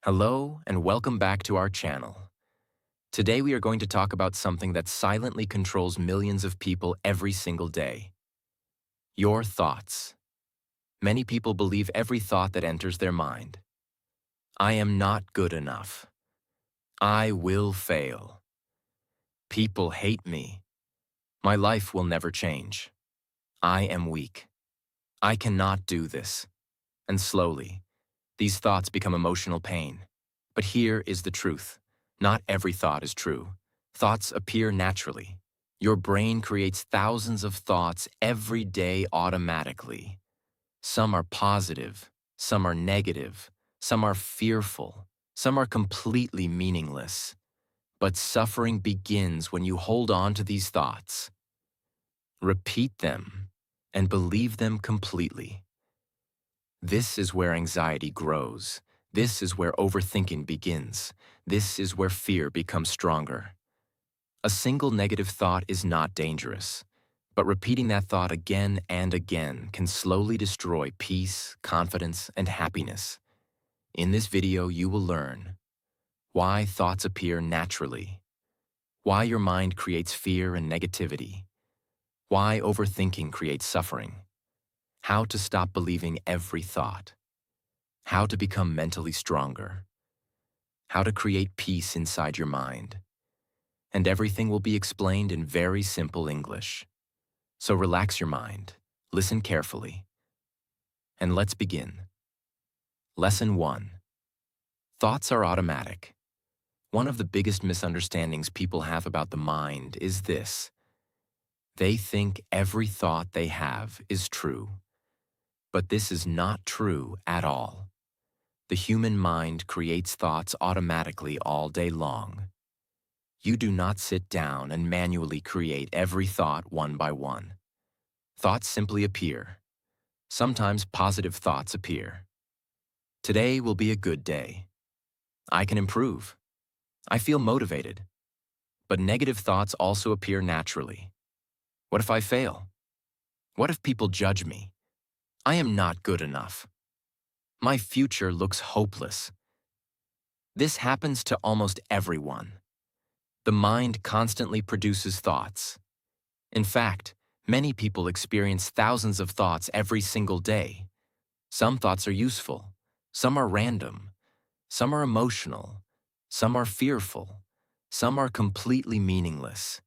Hello and welcome back to our channel. Today we are going to talk about something that silently controls millions of people every single day. Your thoughts. Many people believe every thought that enters their mind. I am not good enough. I will fail. People hate me. My life will never change. I am weak. I cannot do this. And slowly, these thoughts become emotional pain. But here is the truth. Not every thought is true. Thoughts appear naturally. Your brain creates thousands of thoughts every day automatically. Some are positive, some are negative, some are fearful, some are completely meaningless. But suffering begins when you hold on to these thoughts. Repeat them and believe them completely. This is where anxiety grows. This is where overthinking begins. This is where fear becomes stronger. A single negative thought is not dangerous, but repeating that thought again and again can slowly destroy peace, confidence, and happiness. In this video, you will learn why thoughts appear naturally, why your mind creates fear and negativity, why overthinking creates suffering, how to stop believing every thought, how to become mentally stronger, how to create peace inside your mind. And everything will be explained in very simple English. So relax your mind, listen carefully, and let's begin. Lesson 1. Thoughts are automatic. One of the biggest misunderstandings people have about the mind is this. They think every thought they have is true. But this is not true at all. The human mind creates thoughts automatically all day long. You do not sit down and manually create every thought one by one. Thoughts simply appear. Sometimes positive thoughts appear. Today will be a good day. I can improve. I feel motivated. But negative thoughts also appear naturally. What if I fail? What if people judge me? I am not good enough. My future looks hopeless. This happens to almost everyone. The mind constantly produces thoughts. In fact, many people experience thousands of thoughts every single day. Some thoughts are useful, some are random, some are emotional, some are fearful, some are completely meaningless.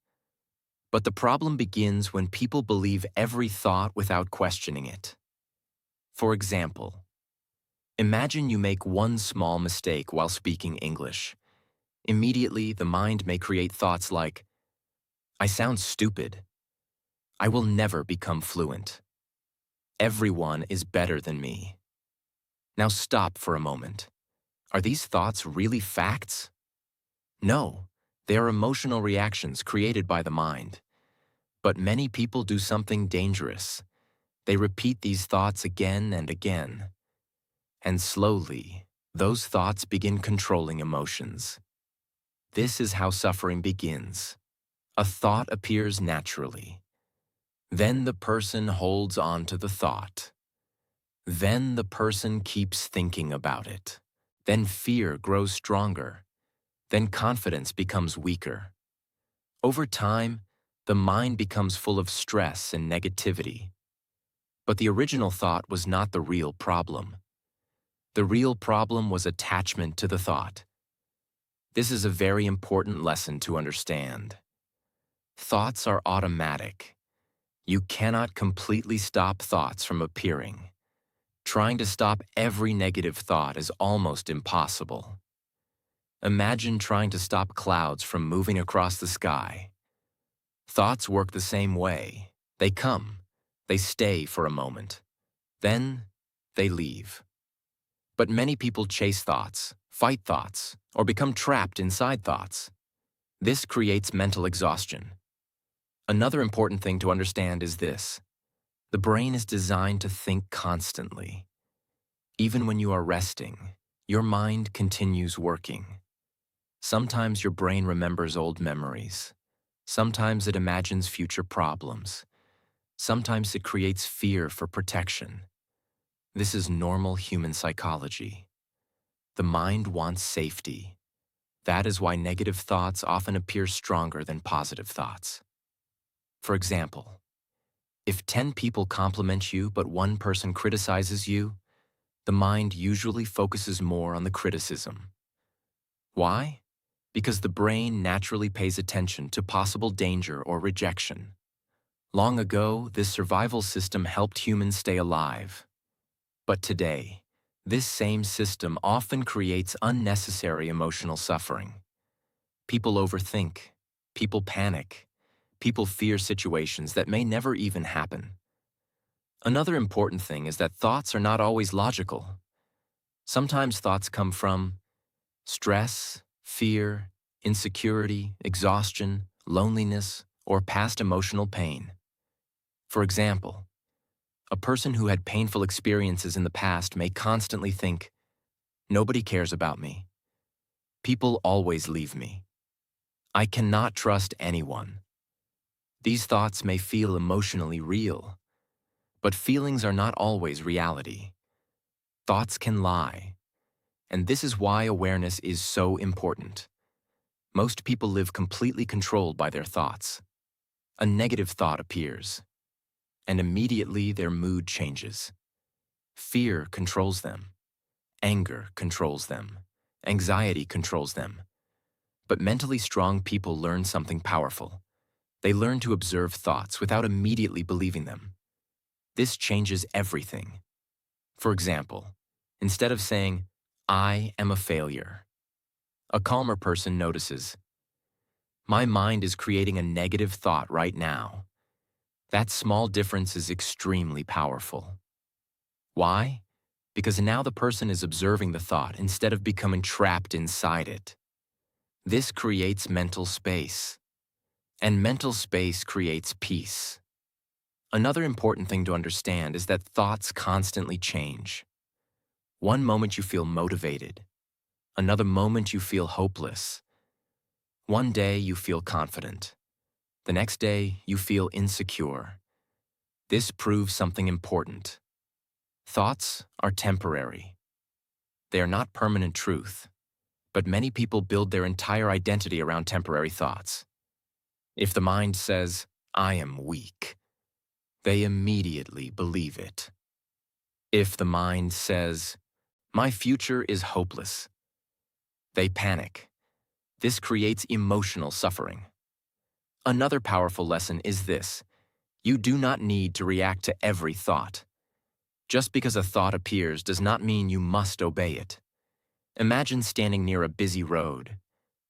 But the problem begins when people believe every thought without questioning it. For example, imagine you make one small mistake while speaking English. Immediately, the mind may create thoughts like, I sound stupid. I will never become fluent. Everyone is better than me. Now stop for a moment. Are these thoughts really facts? No, they are emotional reactions created by the mind. But many people do something dangerous. They repeat these thoughts again and again. And slowly, those thoughts begin controlling emotions. This is how suffering begins. A thought appears naturally. Then the person holds on to the thought. Then the person keeps thinking about it. Then fear grows stronger. Then confidence becomes weaker. Over time, the mind becomes full of stress and negativity. But the original thought was not the real problem. The real problem was attachment to the thought. This is a very important lesson to understand. Thoughts are automatic. You cannot completely stop thoughts from appearing. Trying to stop every negative thought is almost impossible. Imagine trying to stop clouds from moving across the sky. Thoughts work the same way. They come, they stay for a moment. Then, they leave. But many people chase thoughts, fight thoughts, or become trapped inside thoughts. This creates mental exhaustion. Another important thing to understand is this. The brain is designed to think constantly. Even when you are resting, your mind continues working. Sometimes your brain remembers old memories. Sometimes it imagines future problems. Sometimes it creates fear for protection. This is normal human psychology. The mind wants safety. That is why negative thoughts often appear stronger than positive thoughts. For example, if 10 people compliment you but one person criticizes you, the mind usually focuses more on the criticism. Why? Because the brain naturally pays attention to possible danger or rejection. Long ago, this survival system helped humans stay alive. But today, this same system often creates unnecessary emotional suffering. People overthink, people panic, people fear situations that may never even happen. Another important thing is that thoughts are not always logical. Sometimes thoughts come from stress, fear, insecurity, exhaustion, loneliness, or past emotional pain. For example, a person who had painful experiences in the past may constantly think, "Nobody cares about me. People always leave me. I cannot trust anyone." These thoughts may feel emotionally real, but feelings are not always reality. Thoughts can lie, and this is why awareness is so important. Most people live completely controlled by their thoughts. A negative thought appears, and immediately their mood changes. Fear controls them. Anger controls them. Anxiety controls them. But mentally strong people learn something powerful. They learn to observe thoughts without immediately believing them. This changes everything. For example, instead of saying, "I am a failure," a calmer person notices, "My mind is creating a negative thought right now." That small difference is extremely powerful. Why? Because now the person is observing the thought instead of becoming trapped inside it. This creates mental space, and mental space creates peace. Another important thing to understand is that thoughts constantly change. One moment you feel motivated, another moment you feel hopeless. One day you feel confident, the next day you feel insecure. This proves something important. Thoughts are temporary. They are not permanent truth, but many people build their entire identity around temporary thoughts. If the mind says, "I am weak," they immediately believe it. If the mind says, "My future is hopeless," they panic. This creates emotional suffering. Another powerful lesson is this: you do not need to react to every thought. Just because a thought appears does not mean you must obey it. Imagine standing near a busy road.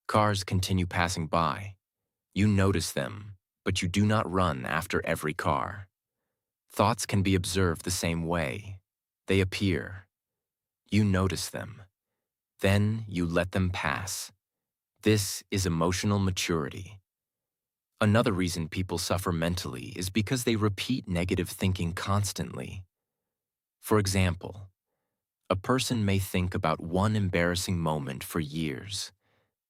Cars continue passing by. You notice them, but you do not run after every car. Thoughts can be observed the same way. They appear. You notice them. Then you let them pass. This is emotional maturity. Another reason people suffer mentally is because they repeat negative thinking constantly. For example, a person may think about one embarrassing moment for years.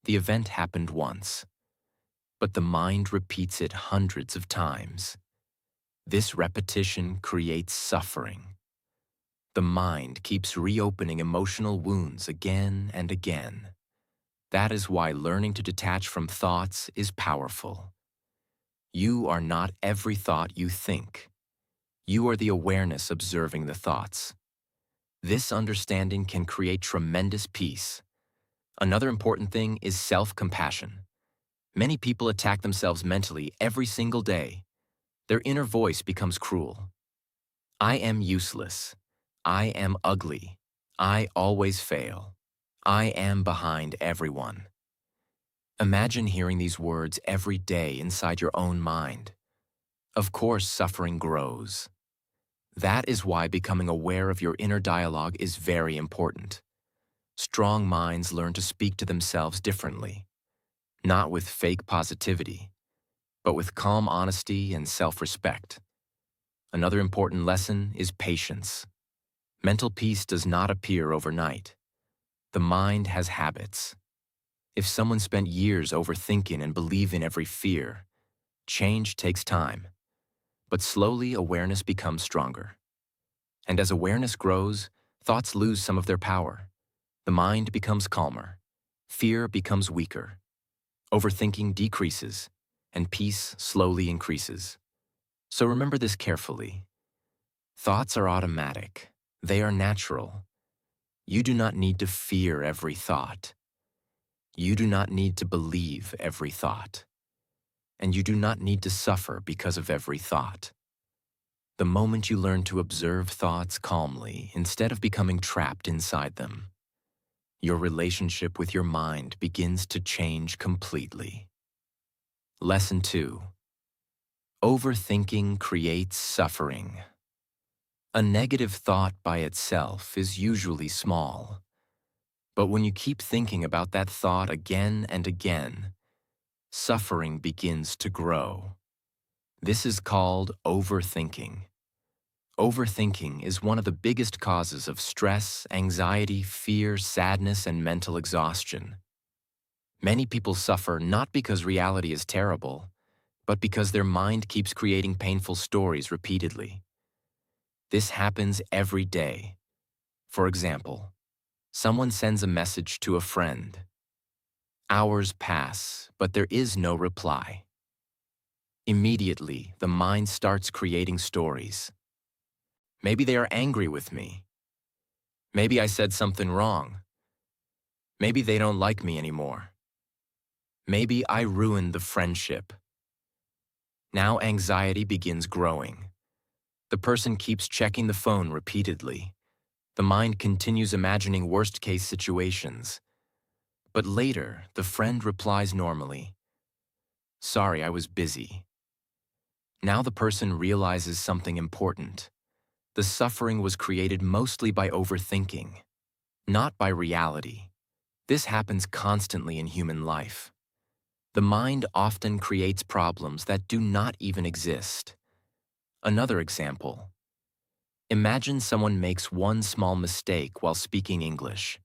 The event happened once, but the mind repeats it hundreds of times. This repetition creates suffering. The mind keeps reopening emotional wounds again and again. That is why learning to detach from thoughts is powerful. You are not every thought you think. You are the awareness observing the thoughts. This understanding can create tremendous peace. Another important thing is self-compassion. Many people attack themselves mentally every single day. Their inner voice becomes cruel. "I am useless. I am ugly. I always fail. I am behind everyone." Imagine hearing these words every day inside your own mind. Of course, suffering grows. That is why becoming aware of your inner dialogue is very important. Strong minds learn to speak to themselves differently, not with fake positivity, but with calm honesty and self-respect. Another important lesson is patience. Mental peace does not appear overnight. The mind has habits. If someone spent years overthinking and believing every fear, change takes time. But slowly, awareness becomes stronger. And as awareness grows, thoughts lose some of their power. The mind becomes calmer, fear becomes weaker, overthinking decreases, and peace slowly increases. So remember this carefully. Thoughts are automatic. They are natural. You do not need to fear every thought. You do not need to believe every thought. And you do not need to suffer because of every thought. The moment you learn to observe thoughts calmly instead of becoming trapped inside them, your relationship with your mind begins to change completely. Lesson 2. Overthinking creates suffering. A negative thought by itself is usually small, but when you keep thinking about that thought again and again, suffering begins to grow. This is called overthinking. Overthinking is one of the biggest causes of stress, anxiety, fear, sadness, and mental exhaustion. Many people suffer not because reality is terrible, but because their mind keeps creating painful stories repeatedly. This happens every day. For example, someone sends a message to a friend. Hours pass, but there is no reply. Immediately, the mind starts creating stories. Maybe they are angry with me. Maybe I said something wrong. Maybe they don't like me anymore. Maybe I ruined the friendship. Now anxiety begins growing. The person keeps checking the phone repeatedly. The mind continues imagining worst-case situations. But later, the friend replies normally. Sorry, I was busy. Now the person realizes something important. The suffering was created mostly by overthinking, not by reality. This happens constantly in human life. The mind often creates problems that do not even exist. Another example. Imagine someone makes one small mistake while speaking English.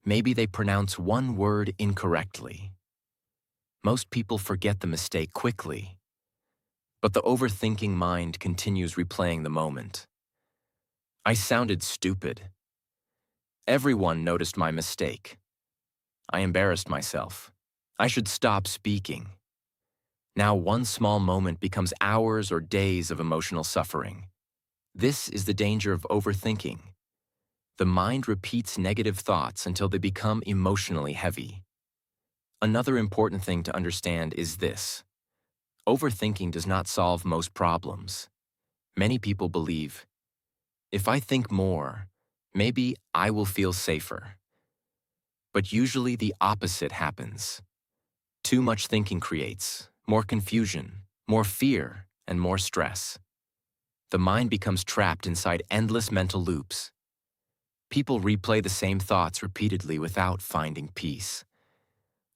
Maybe they pronounce one word incorrectly. Most people forget the mistake quickly, but the overthinking mind continues replaying the moment. I sounded stupid. Everyone noticed my mistake. I embarrassed myself. I should stop speaking. Now one small moment becomes hours or days of emotional suffering. This is the danger of overthinking. The mind repeats negative thoughts until they become emotionally heavy. Another important thing to understand is this. Overthinking does not solve most problems. Many people believe, if I think more, maybe I will feel safer. But usually the opposite happens. Too much thinking creates more confusion, more fear, and more stress. The mind becomes trapped inside endless mental loops. People replay the same thoughts repeatedly without finding peace.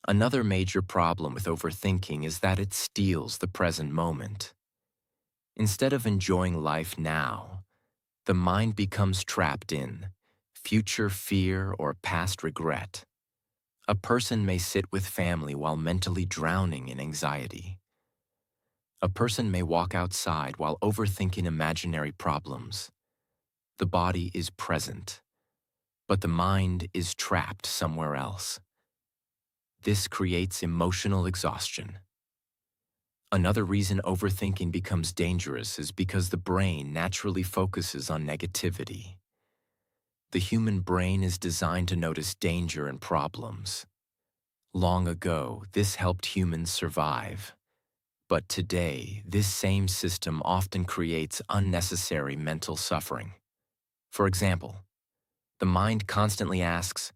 Another major problem with overthinking is that it steals the present moment. Instead of enjoying life now, the mind becomes trapped in future fear or past regret. A person may sit with family while mentally drowning in anxiety. A person may walk outside while overthinking imaginary problems. The body is present, but the mind is trapped somewhere else. This creates emotional exhaustion. Another reason overthinking becomes dangerous is because the brain naturally focuses on negativity. The human brain is designed to notice danger and problems. Long ago, this helped humans survive. But today, this same system often creates unnecessary mental suffering. For example, the mind constantly asks,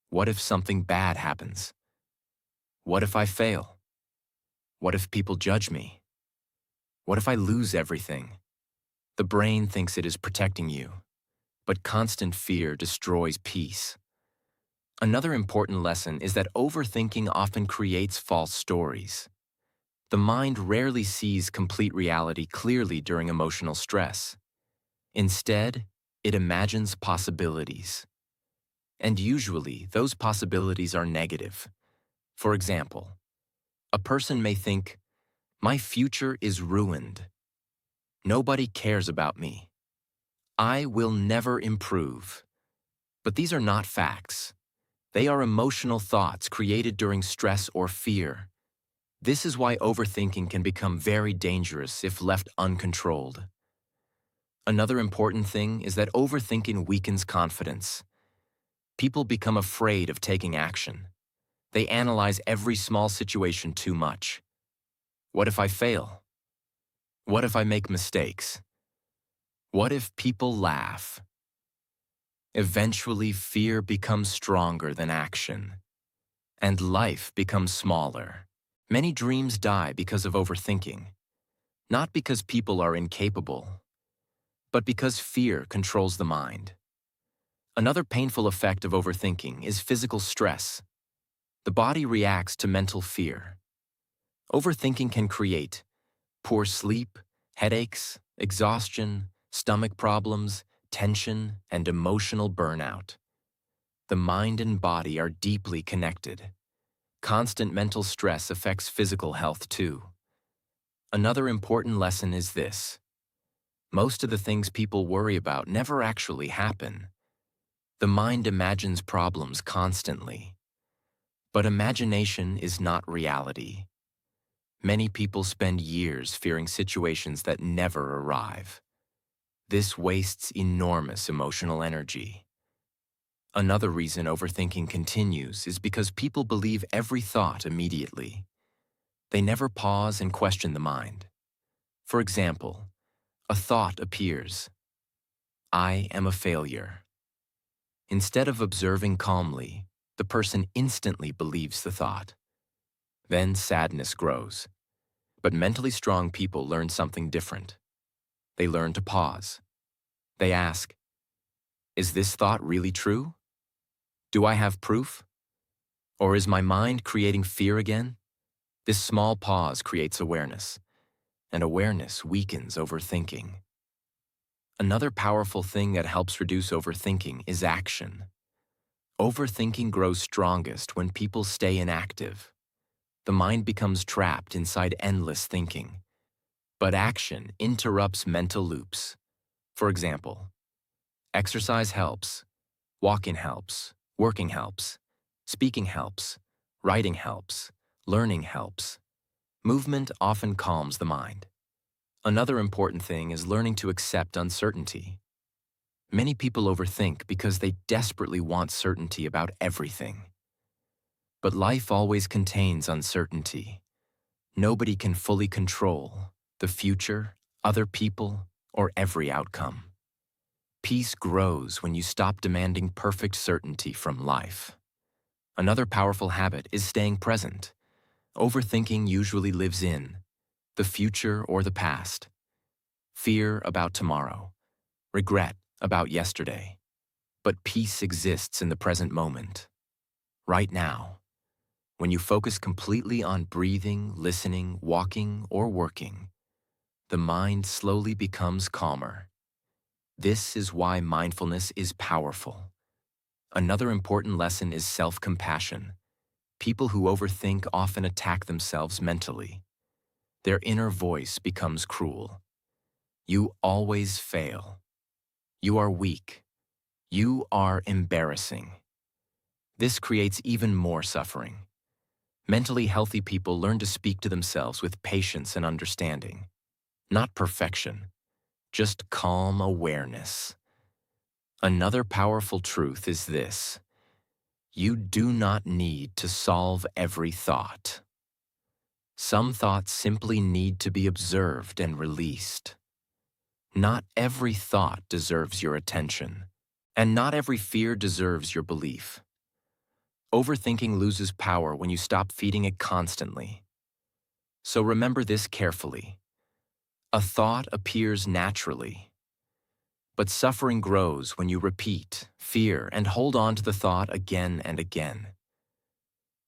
what if something bad happens? What if I fail? What if people judge me? What if I lose everything? The brain thinks it is protecting you, but constant fear destroys peace. Another important lesson is that overthinking often creates false stories. The mind rarely sees complete reality clearly during emotional stress. Instead, it imagines possibilities. And usually, those possibilities are negative. For example, a person may think, my future is ruined. Nobody cares about me. I will never improve. But these are not facts. They are emotional thoughts created during stress or fear. This is why overthinking can become very dangerous if left uncontrolled. Another important thing is that overthinking weakens confidence. People become afraid of taking action. They analyze every small situation too much. What if I fail? What if I make mistakes? What if people laugh? Eventually, fear becomes stronger than action, and life becomes smaller. Many dreams die because of overthinking, not because people are incapable, but because fear controls the mind. Another painful effect of overthinking is physical stress. The body reacts to mental fear. Overthinking can create poor sleep, headaches, exhaustion, stomach problems, tension, and emotional burnout. The mind and body are deeply connected. Constant mental stress affects physical health too. Another important lesson is this: most of the things people worry about never actually happen. The mind imagines problems constantly. But imagination is not reality. Many people spend years fearing situations that never arrive. This wastes enormous emotional energy. Another reason overthinking continues is because people believe every thought immediately. They never pause and question the mind. For example, a thought appears: I am a failure. Instead of observing calmly, the person instantly believes the thought. Then sadness grows. But mentally strong people learn something different. They learn to pause. They ask, is this thought really true? Do I have proof? Or is my mind creating fear again? This small pause creates awareness, and awareness weakens overthinking. Another powerful thing that helps reduce overthinking is action. Overthinking grows strongest when people stay inactive. The mind becomes trapped inside endless thinking. But action interrupts mental loops. For example, exercise helps, walking helps, working helps, speaking helps, writing helps, learning helps. Movement often calms the mind. Another important thing is learning to accept uncertainty. Many people overthink because they desperately want certainty about everything. But life always contains uncertainty. Nobody can fully control the future, other people, or every outcome. Peace grows when you stop demanding perfect certainty from life. Another powerful habit is staying present. Overthinking usually lives in the future or the past, fear about tomorrow, regret about yesterday. But peace exists in the present moment, right now. When you focus completely on breathing, listening, walking, or working, the mind slowly becomes calmer. This is why mindfulness is powerful. Another important lesson is self-compassion. People who overthink often attack themselves mentally. Their inner voice becomes cruel. You always fail. You are weak. You are embarrassing. This creates even more suffering. Mentally healthy people learn to speak to themselves with patience and understanding. Not perfection, just calm awareness. Another powerful truth is this: you do not need to solve every thought. Some thoughts simply need to be observed and released. Not every thought deserves your attention, and not every fear deserves your belief. Overthinking loses power when you stop feeding it constantly. So remember this carefully. A thought appears naturally, but suffering grows when you repeat, fear, and hold on to the thought again and again.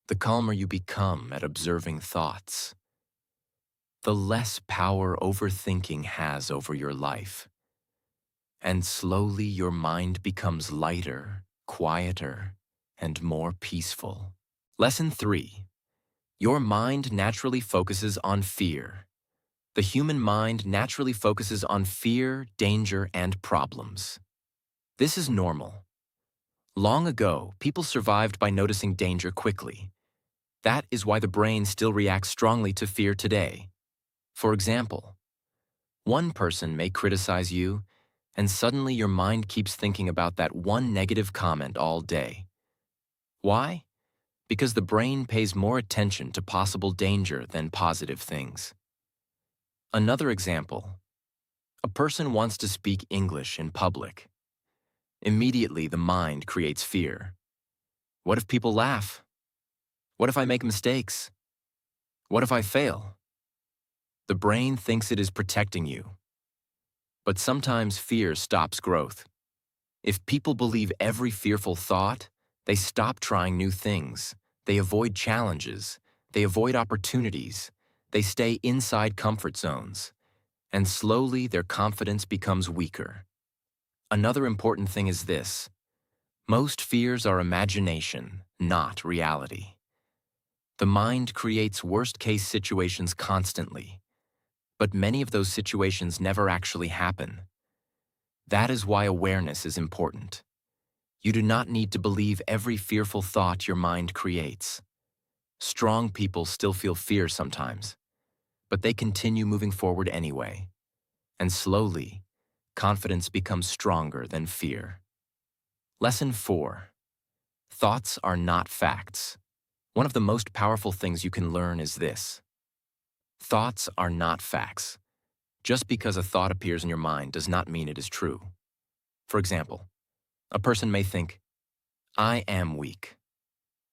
The calmer you become at observing thoughts, the less power overthinking has over your life. And slowly your mind becomes lighter, quieter, and more peaceful. Lesson 3. Your mind naturally focuses on fear. The human mind naturally focuses on fear, danger, and problems. This is normal. Long ago, people survived by noticing danger quickly. That is why the brain still reacts strongly to fear today. For example, one person may criticize you, and suddenly your mind keeps thinking about that one negative comment all day. Why? Because the brain pays more attention to possible danger than positive things. Another example, a person wants to speak English in public. Immediately, the mind creates fear. What if people laugh? What if I make mistakes? What if I fail? The brain thinks it is protecting you. But sometimes fear stops growth. If people believe every fearful thought, they stop trying new things. They avoid challenges. They avoid opportunities. They stay inside comfort zones. And slowly their confidence becomes weaker. Another important thing is this. Most fears are imagination, not reality. The mind creates worst-case situations constantly, but many of those situations never actually happen. That is why awareness is important. You do not need to believe every fearful thought your mind creates. Strong people still feel fear sometimes, but they continue moving forward anyway. And slowly, confidence becomes stronger than fear. Lesson 4. Thoughts are not facts. One of the most powerful things you can learn is this. Thoughts are not facts. Just because a thought appears in your mind does not mean it is true. For example, a person may think, I am weak.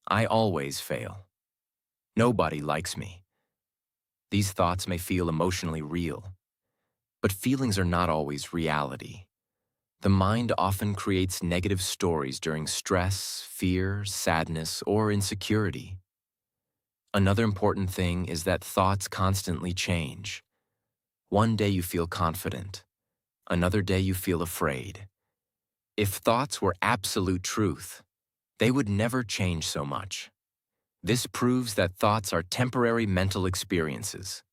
I always fail. Nobody likes me. These thoughts may feel emotionally real, but feelings are not always reality. The mind often creates negative stories during stress, fear, sadness, or insecurity. Another important thing is that thoughts constantly change. One day you feel confident. Another day you feel afraid. If thoughts were absolute truth, they would never change so much. This proves that thoughts are temporary mental experiences.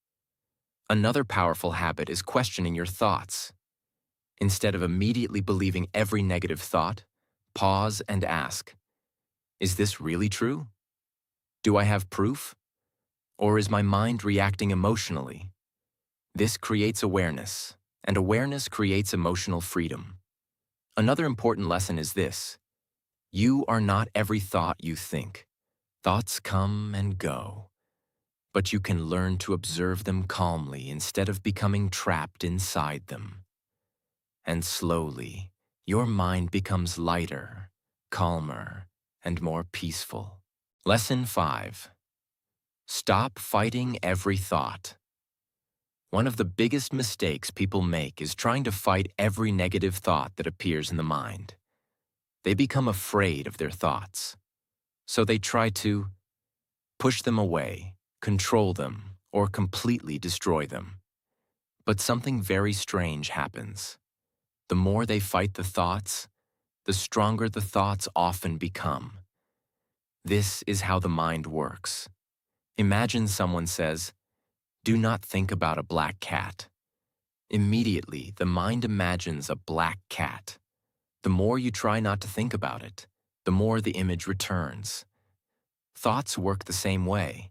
Another powerful habit is questioning your thoughts. Instead of immediately believing every negative thought, pause and ask, is this really true? Do I have proof? Or is my mind reacting emotionally? This creates awareness, and awareness creates emotional freedom. Another important lesson is this. You are not every thought you think. Thoughts come and go, but you can learn to observe them calmly instead of becoming trapped inside them. And slowly, your mind becomes lighter, calmer, and more peaceful. Lesson 5. Stop fighting every thought. One of the biggest mistakes people make is trying to fight every negative thought that appears in the mind. They become afraid of their thoughts. So they try to push them away, control them, or completely destroy them. But something very strange happens. The more they fight the thoughts, the stronger the thoughts often become. This is how the mind works. Imagine someone says, "Do not think about a black cat." Immediately, the mind imagines a black cat. The more you try not to think about it, the more the image returns. Thoughts work the same way.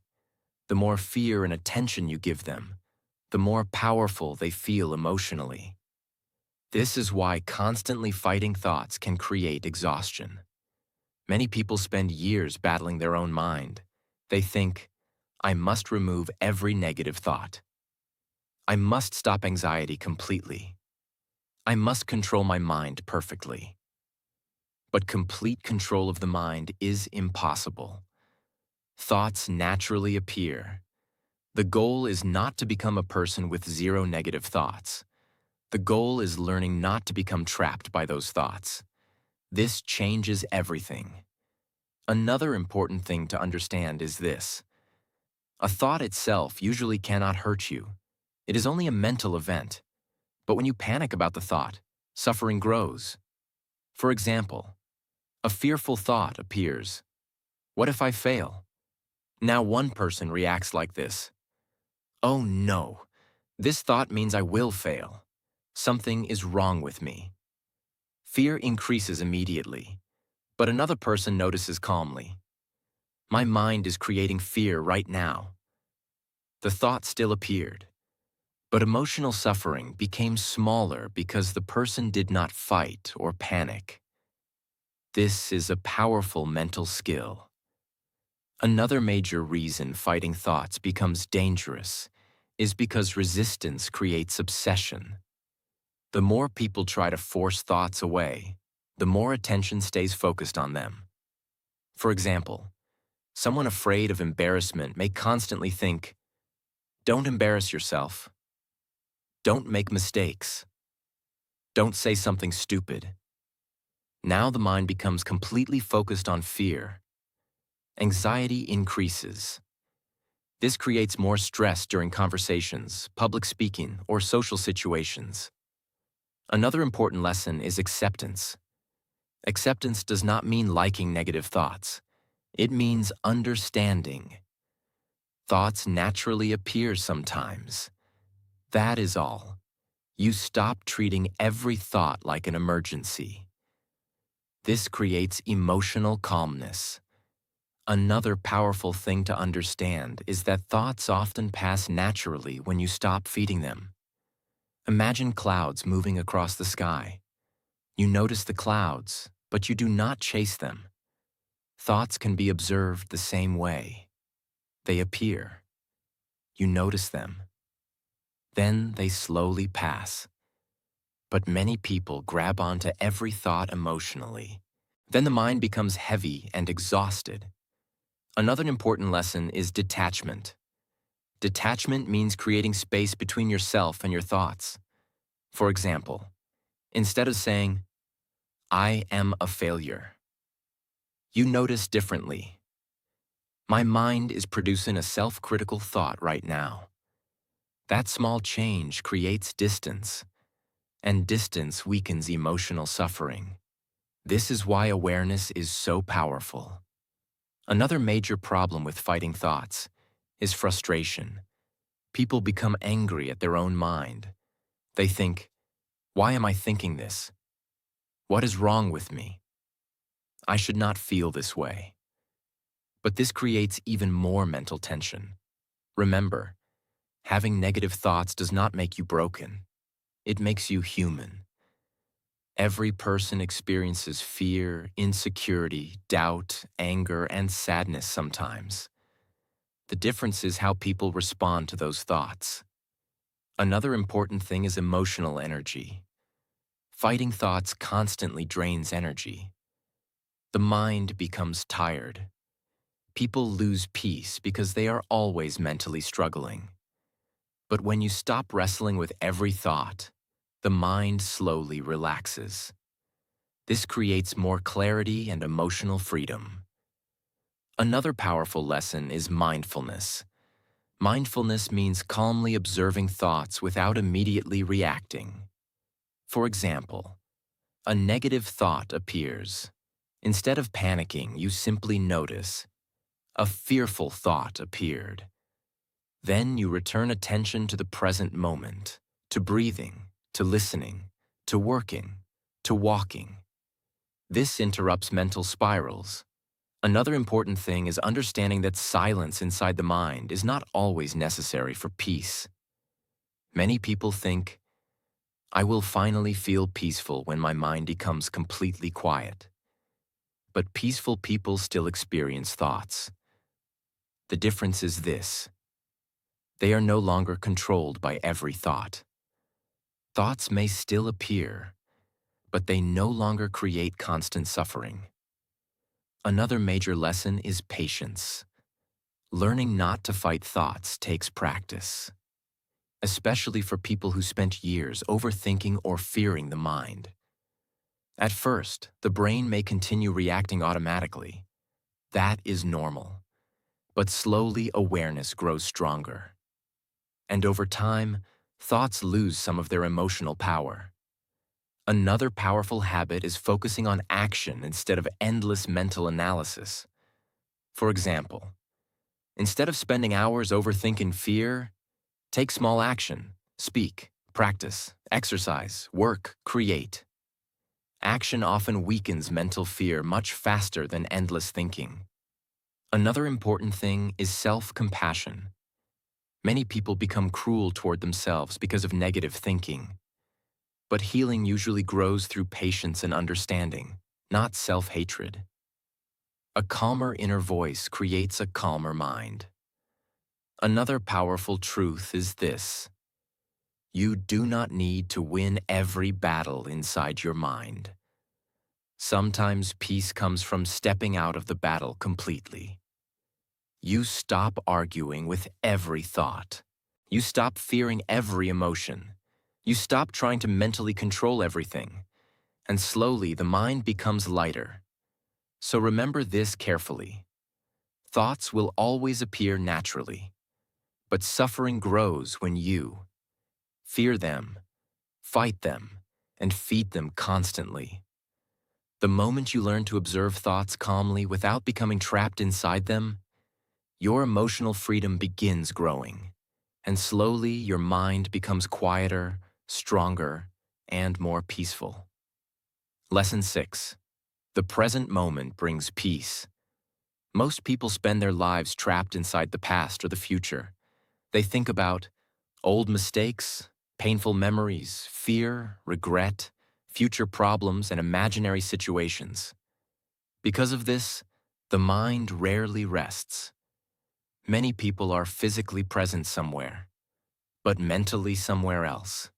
The more fear and attention you give them, the more powerful they feel emotionally. This is why constantly fighting thoughts can create exhaustion. Many people spend years battling their own mind. They think, I must remove every negative thought. I must stop anxiety completely. I must control my mind perfectly. But complete control of the mind is impossible. Thoughts naturally appear. The goal is not to become a person with zero negative thoughts. The goal is learning not to become trapped by those thoughts. This changes everything. Another important thing to understand is this. A thought itself usually cannot hurt you. It is only a mental event. But when you panic about the thought, suffering grows. For example, a fearful thought appears. What if I fail? Now one person reacts like this. Oh no, this thought means I will fail. Something is wrong with me. Fear increases immediately. But another person notices calmly, my mind is creating fear right now. The thought still appeared, but emotional suffering became smaller because the person did not fight or panic. This is a powerful mental skill. Another major reason fighting thoughts becomes dangerous is because resistance creates obsession. The more people try to force thoughts away, the more attention stays focused on them. For example, someone afraid of embarrassment may constantly think, don't embarrass yourself. Don't make mistakes. Don't say something stupid. Now the mind becomes completely focused on fear. Anxiety increases. This creates more stress during conversations, public speaking, or social situations. Another important lesson is acceptance. Acceptance does not mean liking negative thoughts. It means understanding. Thoughts naturally appear sometimes. That is all. You stop treating every thought like an emergency. This creates emotional calmness. Another powerful thing to understand is that thoughts often pass naturally when you stop feeding them. Imagine clouds moving across the sky. You notice the clouds, but you do not chase them. Thoughts can be observed the same way. They appear. You notice them. Then they slowly pass. But many people grab onto every thought emotionally. Then the mind becomes heavy and exhausted. Another important lesson is detachment. Detachment means creating space between yourself and your thoughts. For example, instead of saying, I am a failure, you notice differently. My mind is producing a self-critical thought right now. That small change creates distance, and distance weakens emotional suffering. This is why awareness is so powerful. Another major problem with fighting thoughts is frustration. People become angry at their own mind. They think, why am I thinking this? What is wrong with me? I should not feel this way. But this creates even more mental tension. Remember, having negative thoughts does not make you broken. It makes you human. Every person experiences fear, insecurity, doubt, anger, and sadness sometimes. The difference is how people respond to those thoughts. Another important thing is emotional energy. Fighting thoughts constantly drains energy. The mind becomes tired. People lose peace because they are always mentally struggling. But when you stop wrestling with every thought, the mind slowly relaxes. This creates more clarity and emotional freedom. Another powerful lesson is mindfulness. Mindfulness means calmly observing thoughts without immediately reacting. For example, a negative thought appears. Instead of panicking, you simply notice. A fearful thought appeared. Then you return attention to the present moment, to breathing, to listening, to working, to walking. This interrupts mental spirals. Another important thing is understanding that silence inside the mind is not always necessary for peace. Many people think, I will finally feel peaceful when my mind becomes completely quiet. But peaceful people still experience thoughts. The difference is this. They are no longer controlled by every thought. Thoughts may still appear, but they no longer create constant suffering. Another major lesson is patience. Learning not to fight thoughts takes practice, especially for people who spent years overthinking or fearing the mind. At first, the brain may continue reacting automatically. That is normal. But slowly awareness grows stronger. And over time, thoughts lose some of their emotional power. Another powerful habit is focusing on action instead of endless mental analysis. For example, instead of spending hours overthinking fear, take small action, speak, practice, exercise, work, create. Action often weakens mental fear much faster than endless thinking. Another important thing is self-compassion. Many people become cruel toward themselves because of negative thinking. But healing usually grows through patience and understanding, not self-hatred. A calmer inner voice creates a calmer mind. Another powerful truth is this: you do not need to win every battle inside your mind. Sometimes peace comes from stepping out of the battle completely. You stop arguing with every thought. You stop fearing every emotion. You stop trying to mentally control everything. And slowly the mind becomes lighter. So remember this carefully. Thoughts will always appear naturally, but suffering grows when you fear them, fight them, and feed them constantly. The moment you learn to observe thoughts calmly without becoming trapped inside them, your emotional freedom begins growing, and slowly your mind becomes quieter, stronger, and more peaceful. Lesson 6. The present moment brings peace. Most people spend their lives trapped inside the past or the future. They think about old mistakes, painful memories, fear, regret, future problems, and imaginary situations. Because of this, the mind rarely rests. Many people are physically present somewhere, but mentally somewhere else.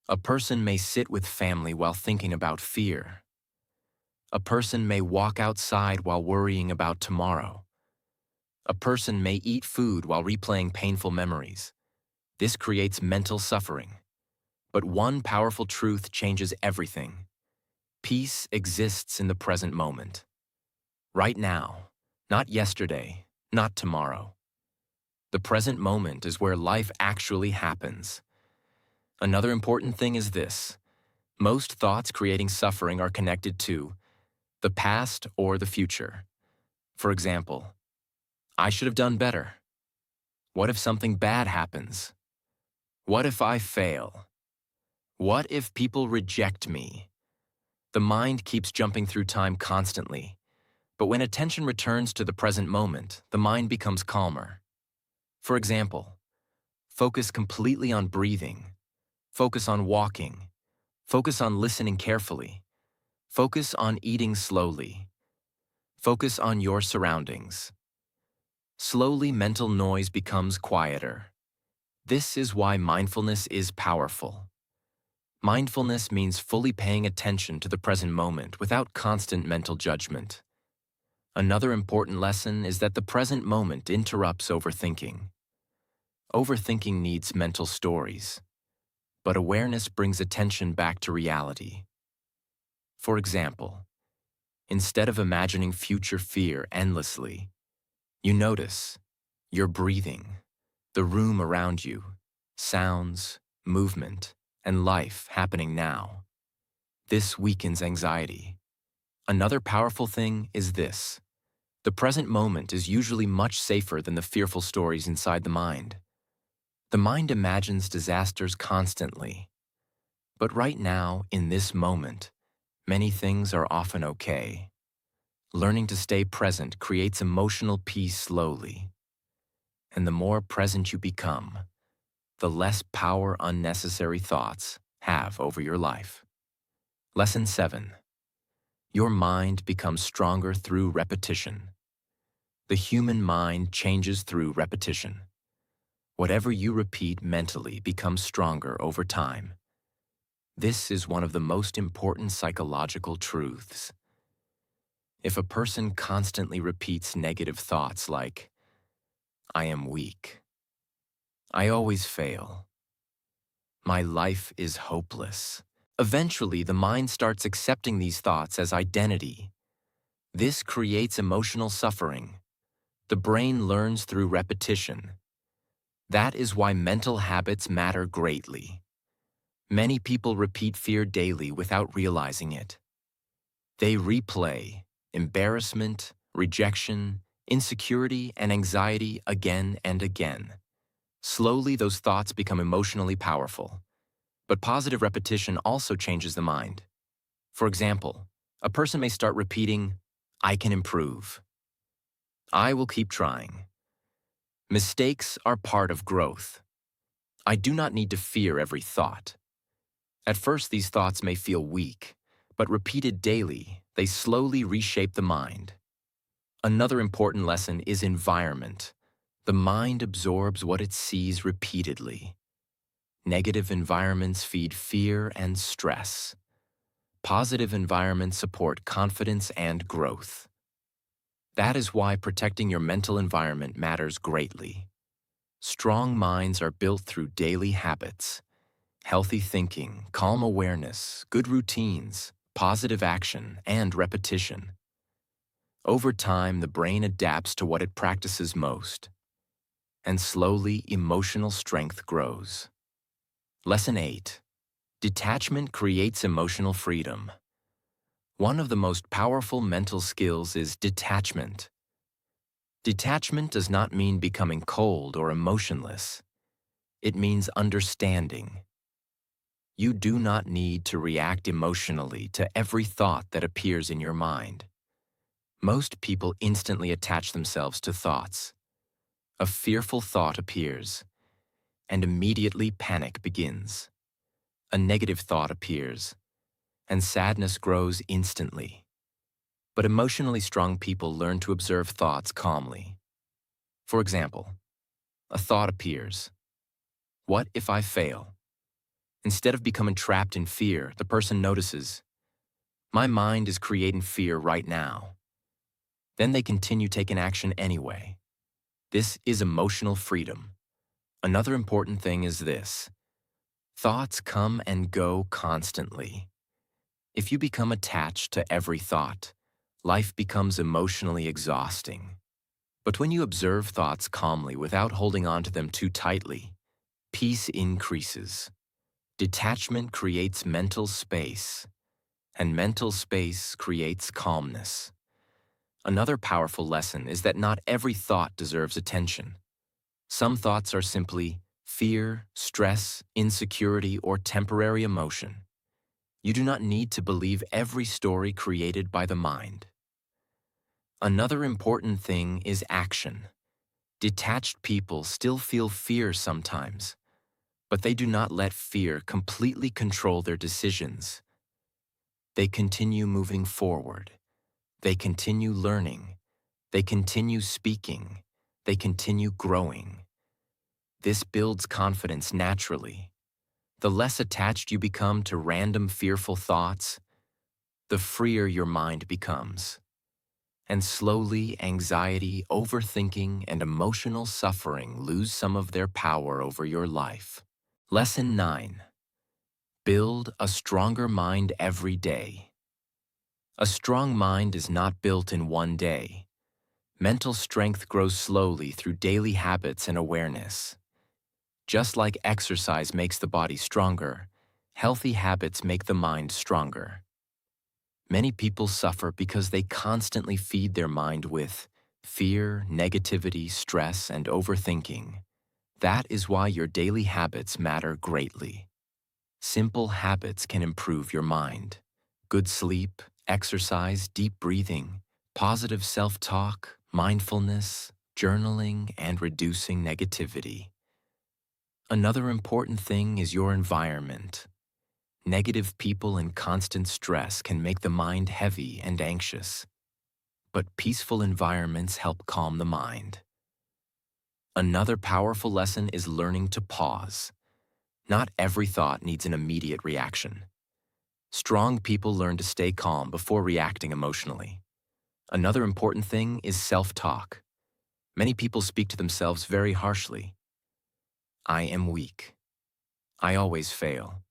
A person may sit with family while thinking about fear. A person may walk outside while worrying about tomorrow. A person may eat food while replaying painful memories. This creates mental suffering. But one powerful truth changes everything. Peace exists in the present moment. Right now, not yesterday, not tomorrow. The present moment is where life actually happens. Another important thing is this: most thoughts creating suffering are connected to the past or the future. For example, I should have done better. What if something bad happens? What if I fail? What if people reject me? The mind keeps jumping through time constantly, but when attention returns to the present moment, the mind becomes calmer. For example, focus completely on breathing. Focus on walking. Focus on listening carefully. Focus on eating slowly. Focus on your surroundings. Slowly, mental noise becomes quieter. This is why mindfulness is powerful. Mindfulness means fully paying attention to the present moment without constant mental judgment. Another important lesson is that the present moment interrupts overthinking. Overthinking needs mental stories, but awareness brings attention back to reality. For example, instead of imagining future fear endlessly, you notice your breathing, the room around you, sounds, movement, and life happening now. This weakens anxiety. Another powerful thing is this: the present moment is usually much safer than the fearful stories inside the mind. The mind imagines disasters constantly. But right now, in this moment, many things are often okay. Learning to stay present creates emotional peace slowly. And the more present you become, the less power unnecessary thoughts have over your life. Lesson 7. Your mind becomes stronger through repetition. The human mind changes through repetition. Whatever you repeat mentally becomes stronger over time. This is one of the most important psychological truths. If a person constantly repeats negative thoughts like, I am weak, I always fail, my life is hopeless, eventually the mind starts accepting these thoughts as identity. This creates emotional suffering. The brain learns through repetition. That is why mental habits matter greatly. Many people repeat fear daily without realizing it. They replay embarrassment, rejection, insecurity, and anxiety again and again. Slowly, those thoughts become emotionally powerful. But positive repetition also changes the mind. For example, a person may start repeating, I can improve. I will keep trying. Mistakes are part of growth. I do not need to fear every thought. At first, these thoughts may feel weak, but repeated daily, they slowly reshape the mind. Another important lesson is environment. The mind absorbs what it sees repeatedly. Negative environments feed fear and stress. Positive environments support confidence and growth. That is why protecting your mental environment matters greatly. Strong minds are built through daily habits. Healthy thinking, calm awareness, good routines, positive action, and repetition. Over time, the brain adapts to what it practices most, and slowly, emotional strength grows. Lesson 8. Detachment creates emotional freedom. One of the most powerful mental skills is detachment. Detachment does not mean becoming cold or emotionless. It means understanding. You do not need to react emotionally to every thought that appears in your mind. Most people instantly attach themselves to thoughts. A fearful thought appears, and immediately panic begins. A negative thought appears, and sadness grows instantly. But emotionally strong people learn to observe thoughts calmly. For example, a thought appears. What if I fail? Instead of becoming trapped in fear, the person notices, my mind is creating fear right now. Then they continue taking action anyway. This is emotional freedom. Another important thing is this. Thoughts come and go constantly. If you become attached to every thought, life becomes emotionally exhausting. But when you observe thoughts calmly without holding on to them too tightly, peace increases. Detachment creates mental space, and mental space creates calmness. Another powerful lesson is that not every thought deserves attention. Some thoughts are simply fear, stress, insecurity, or temporary emotion. You do not need to believe every story created by the mind. Another important thing is action. Detached people still feel fear sometimes, but they do not let fear completely control their decisions. They continue moving forward. They continue learning. They continue speaking. They continue growing. This builds confidence naturally. The less attached you become to random fearful thoughts, the freer your mind becomes. And slowly, anxiety, overthinking, and emotional suffering lose some of their power over your life. Lesson 9. Build a stronger mind every day. A strong mind is not built in one day. Mental strength grows slowly through daily habits and awareness. Just like exercise makes the body stronger, healthy habits make the mind stronger. Many people suffer because they constantly feed their mind with fear, negativity, stress, and overthinking. That is why your daily habits matter greatly. Simple habits can improve your mind. Good sleep, exercise, deep breathing, positive self-talk, mindfulness, journaling, and reducing negativity. Another important thing is your environment. Negative people and constant stress can make the mind heavy and anxious, but peaceful environments help calm the mind. Another powerful lesson is learning to pause. Not every thought needs an immediate reaction. Strong people learn to stay calm before reacting emotionally. Another important thing is self-talk. Many people speak to themselves very harshly. I am weak. I always fail.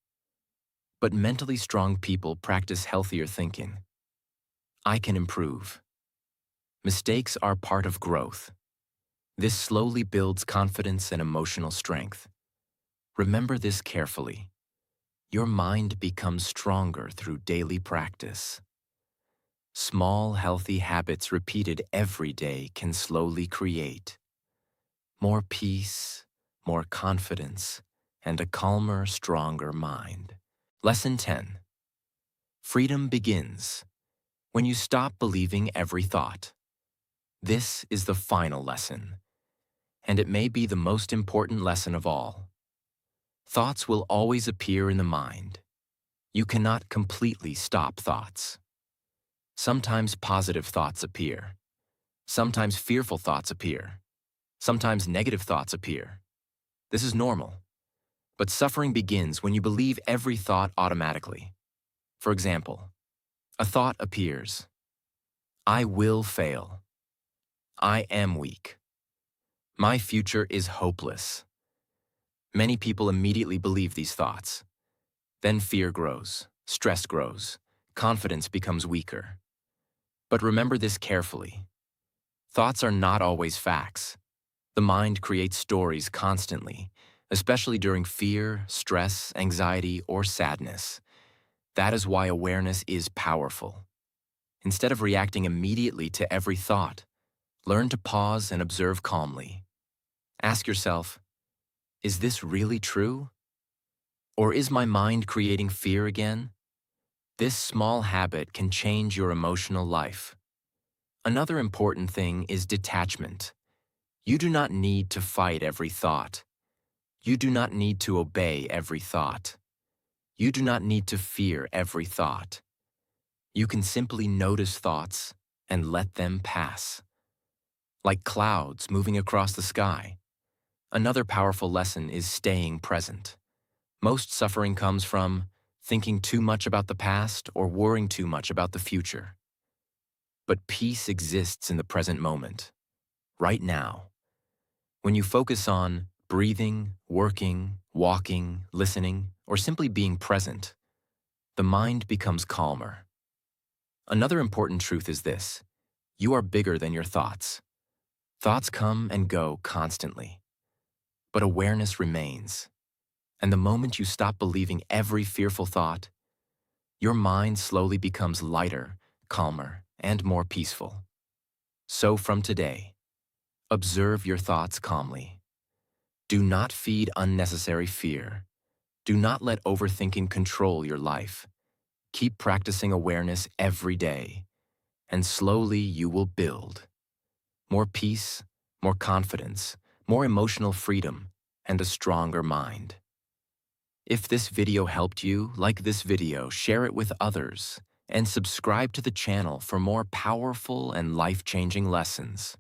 But mentally strong people practice healthier thinking. I can improve. Mistakes are part of growth. This slowly builds confidence and emotional strength. Remember this carefully. Your mind becomes stronger through daily practice. Small, healthy habits repeated every day can slowly create more peace, more confidence, and a calmer, stronger mind. Lesson 10. Freedom begins when you stop believing every thought. This is the final lesson, and it may be the most important lesson of all. Thoughts will always appear in the mind. You cannot completely stop thoughts. Sometimes positive thoughts appear. Sometimes fearful thoughts appear. Sometimes negative thoughts appear. This is normal. But suffering begins when you believe every thought automatically. For example, a thought appears. I will fail. I am weak. My future is hopeless. Many people immediately believe these thoughts. Then fear grows, stress grows, confidence becomes weaker. But remember this carefully. Thoughts are not always facts. The mind creates stories constantly, especially during fear, stress, anxiety, or sadness. That is why awareness is powerful. Instead of reacting immediately to every thought, learn to pause and observe calmly. Ask yourself, is this really true? Or is my mind creating fear again? This small habit can change your emotional life. Another important thing is detachment. You do not need to fight every thought. You do not need to obey every thought. You do not need to fear every thought. You can simply notice thoughts and let them pass. Like clouds moving across the sky. Another powerful lesson is staying present. Most suffering comes from thinking too much about the past or worrying too much about the future. But peace exists in the present moment, right now. When you focus on breathing, working, walking, listening, or simply being present, the mind becomes calmer. Another important truth is this: you are bigger than your thoughts. Thoughts come and go constantly, but awareness remains. And the moment you stop believing every fearful thought, your mind slowly becomes lighter, calmer, and more peaceful. So from today, observe your thoughts calmly. Do not feed unnecessary fear. Do not let overthinking control your life. Keep practicing awareness every day, and slowly you will build more peace, more confidence, more emotional freedom, and a stronger mind. If this video helped you, like this video, share it with others, and subscribe to the channel for more powerful and life-changing lessons.